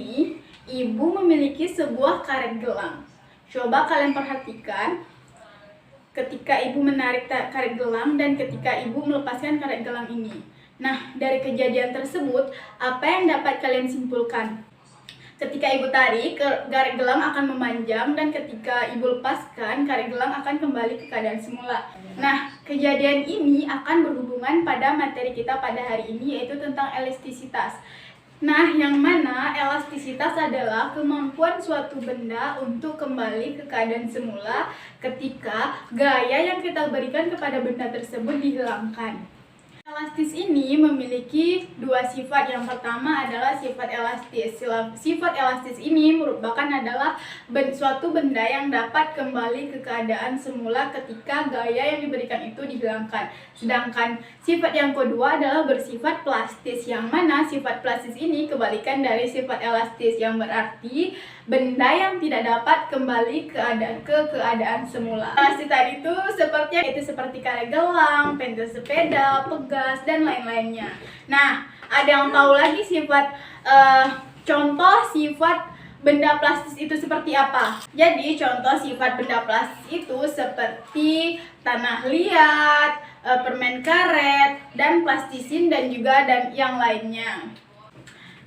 ini, ibu memiliki sebuah karet gelang. Coba kalian perhatikan ketika ibu menarik karet gelang dan ketika ibu melepaskan karet gelang ini. Nah, dari kejadian tersebut, apa yang dapat kalian simpulkan? Ketika ibu tarik, karet gelang akan memanjang, dan ketika ibu lepaskan, karet gelang akan kembali ke keadaan semula. Nah, kejadian ini akan berhubungan pada materi kita pada hari ini, yaitu tentang elastisitas. Nah, yang mana elastisitas adalah kemampuan suatu benda untuk kembali ke keadaan semula ketika gaya yang kita berikan kepada benda tersebut dihilangkan. Elastis ini memiliki dua sifat. Yang pertama adalah sifat elastis. Sifat elastis ini merupakan adalah suatu benda yang dapat kembali ke keadaan semula ketika gaya yang diberikan itu dihilangkan. Sedangkan sifat yang kedua adalah bersifat plastis, yang mana sifat plastis ini kebalikan dari sifat elastis, yang berarti benda yang tidak dapat kembali ke keadaan semula. Elastis tadi itu seperti karet gelang, pensil sepeda, pegas, dan lain-lainnya. Nah, ada yang tahu lagi contoh sifat benda plastis itu seperti apa? Jadi, contoh sifat benda plastis itu seperti tanah liat, permen karet, dan plastisin, dan yang lainnya.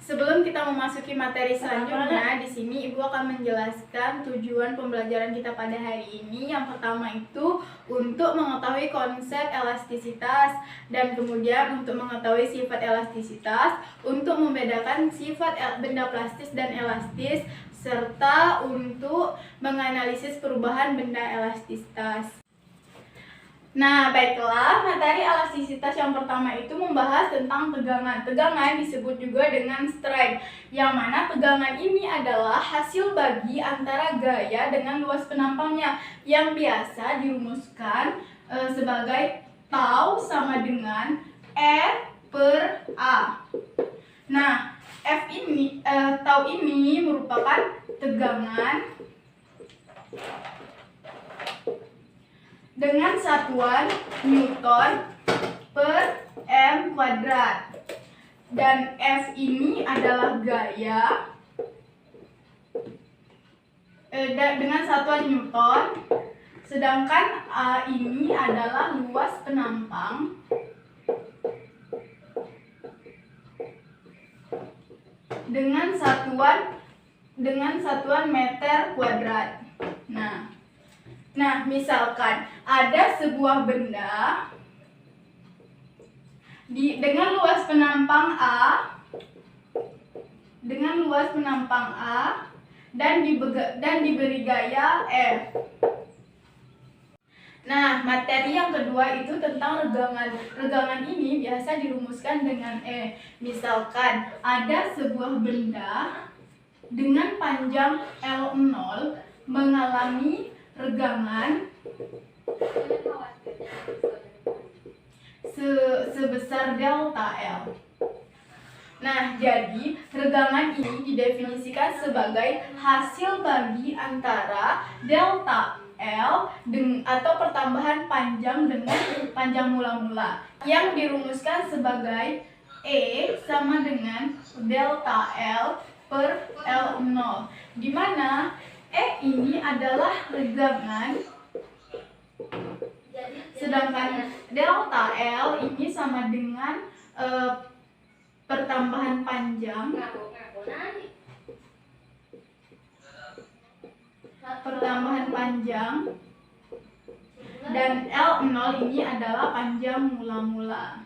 Sebelum kita memasuki materi selanjutnya, di sini Ibu akan menjelaskan tujuan pembelajaran kita pada hari ini. Yang pertama itu untuk mengetahui konsep elastisitas, dan kemudian untuk mengetahui sifat elastisitas, untuk membedakan sifat benda plastis dan elastis, serta untuk menganalisis perubahan benda elastisitas. Nah, baiklah, materi elastisitas yang pertama itu membahas tentang tegangan. Tegangan disebut juga dengan strain, yang mana tegangan ini adalah hasil bagi antara gaya dengan luas penampangnya, yang biasa dirumuskan sebagai tau sama dengan F per A. Nah, tau ini merupakan tegangan dengan satuan Newton per M kuadrat, dan F ini adalah gaya dengan satuan Newton, sedangkan A ini adalah luas penampang dengan satuan meter kuadrat. Nah, misalkan ada sebuah benda dengan luas penampang A, dan diberi gaya F. Nah, materi yang kedua itu tentang regangan. Regangan ini biasa dirumuskan dengan E. Misalkan ada sebuah benda dengan panjang L0 mengalami regangan sebesar delta L. Nah, jadi regangan ini didefinisikan sebagai hasil bagi antara delta L atau pertambahan panjang dengan panjang mula-mula, yang dirumuskan sebagai E sama dengan delta L per L0, di mana E ini adalah regangan, sedangkan delta L ini sama dengan pertambahan panjang dan L0 ini adalah panjang mula-mula.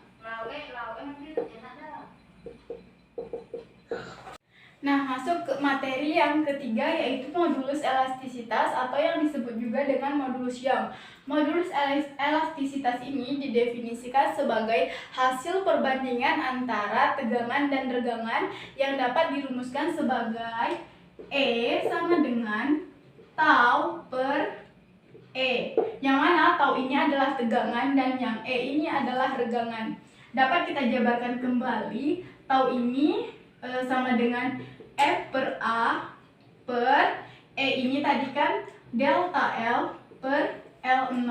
Nah, masuk ke materi yang ketiga, yaitu modulus elastisitas atau yang disebut juga dengan modulus Young. Modulus elastisitas ini didefinisikan sebagai hasil perbandingan antara tegangan dan regangan yang dapat dirumuskan sebagai E sama dengan tau per E, yang mana tau ini adalah tegangan dan yang E ini adalah regangan. Dapat kita jabarkan kembali, tau ini sama dengan F per A per E ini tadi kan delta L per L0.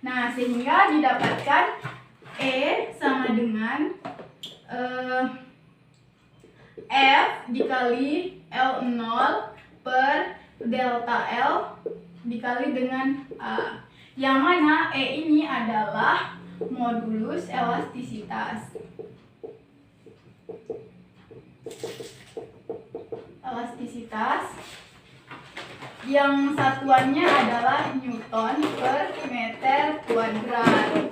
Nah, sehingga didapatkan E sama dengan F dikali L0 per delta L dikali dengan A. Yang mana E ini adalah modulus elastisitas. Yang satuannya adalah Newton per meter kuadrat.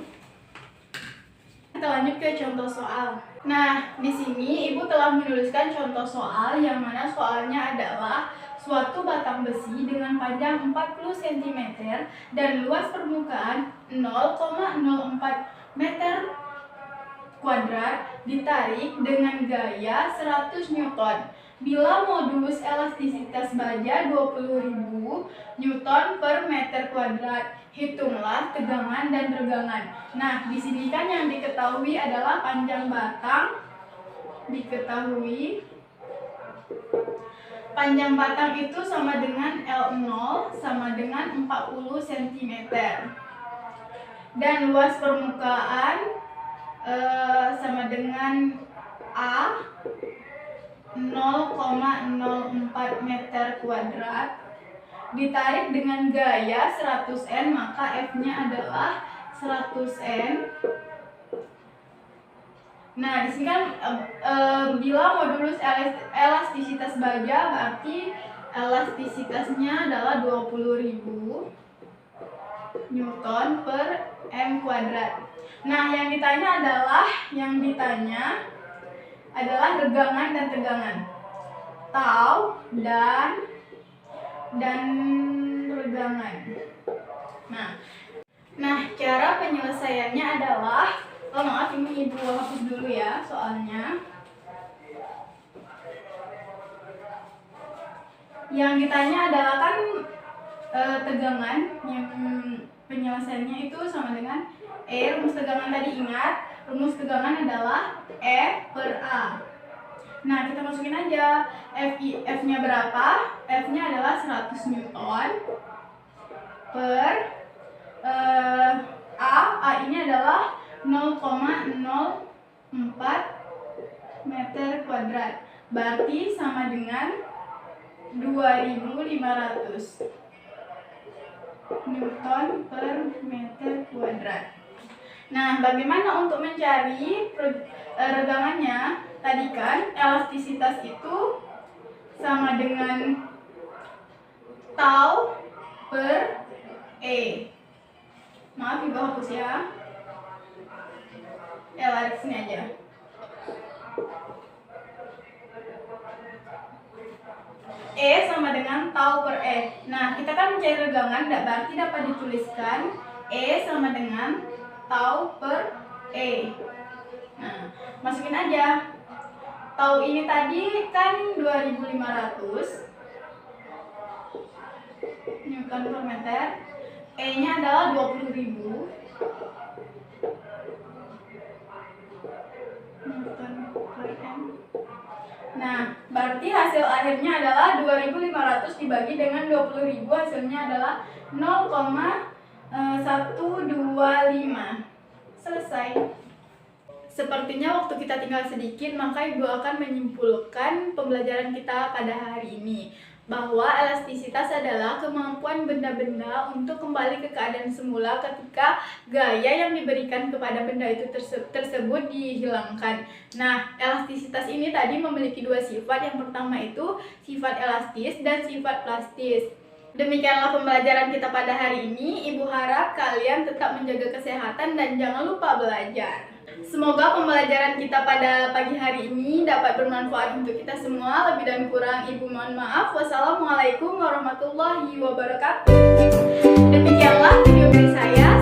Kita lanjut ke contoh soal. Nah, di sini Ibu telah menuliskan contoh soal yang mana soalnya adalah suatu batang besi dengan panjang 40 cm dan luas permukaan 0,04 meter kuadrat ditarik dengan gaya 100 Newton. Bila modulus elastisitas baja 20.000 Newton per meter kuadrat, hitunglah tegangan dan regangan. Nah, di sini kan yang diketahui adalah panjang batang. Panjang batang itu sama dengan L0 sama dengan 40 cm. Dan luas permukaan sama dengan A 0,04 meter kuadrat ditarik dengan gaya 100 N, maka F-nya adalah 100 N. Nah, di sini kan bila modulus elastisitas baja berarti elastisitasnya adalah 20.000 Newton per M kuadrat. Nah, yang ditanya adalah regangan dan tegangan. Tau dan regangan. Nah, cara penyelesaiannya adalah, maaf ini Ibu hapus dulu ya soalnya. Yang ditanya adalah kan tegangan, yang penyelesaiannya itu sama dengan rumus tegangan tadi ingat. Rumus tegangan adalah E per A. Nah, kita masukin aja F-nya berapa? F-nya adalah 100 Newton per A ini adalah 0,04 meter kuadrat. Berarti sama dengan 2.500 Newton per meter kuadrat. Nah, bagaimana untuk mencari regangannya? Tadi kan elastisitas itu sama dengan tau per E. Maaf, Ibu hapus ya. Lari sini aja. E sama dengan tau per E. Nah, kita kan mencari regangan, berarti dapat dituliskan E sama dengan tau per E. Nah, masukin aja. Tau ini tadi kan 2.500 Newton per meter. E-nya adalah 20.000 Newton per M. Nah, berarti hasil akhirnya adalah 2.500 dibagi dengan 20.000, hasilnya adalah 0,125. Selesai. Sepertinya waktu kita tinggal sedikit, maka Ibu akan menyimpulkan pembelajaran kita pada hari ini, bahwa elastisitas adalah kemampuan benda-benda untuk kembali ke keadaan semula ketika gaya yang diberikan kepada benda itu tersebut dihilangkan. Nah, elastisitas ini tadi memiliki dua sifat. Yang pertama itu sifat elastis dan sifat plastis. Demikianlah pembelajaran kita pada hari ini. Ibu harap kalian tetap menjaga kesehatan dan jangan lupa belajar. Semoga pembelajaran kita pada pagi hari ini dapat bermanfaat untuk kita semua. Lebih dan kurang Ibu mohon maaf. Wassalamualaikum warahmatullahi wabarakatuh. Demikianlah video dari saya.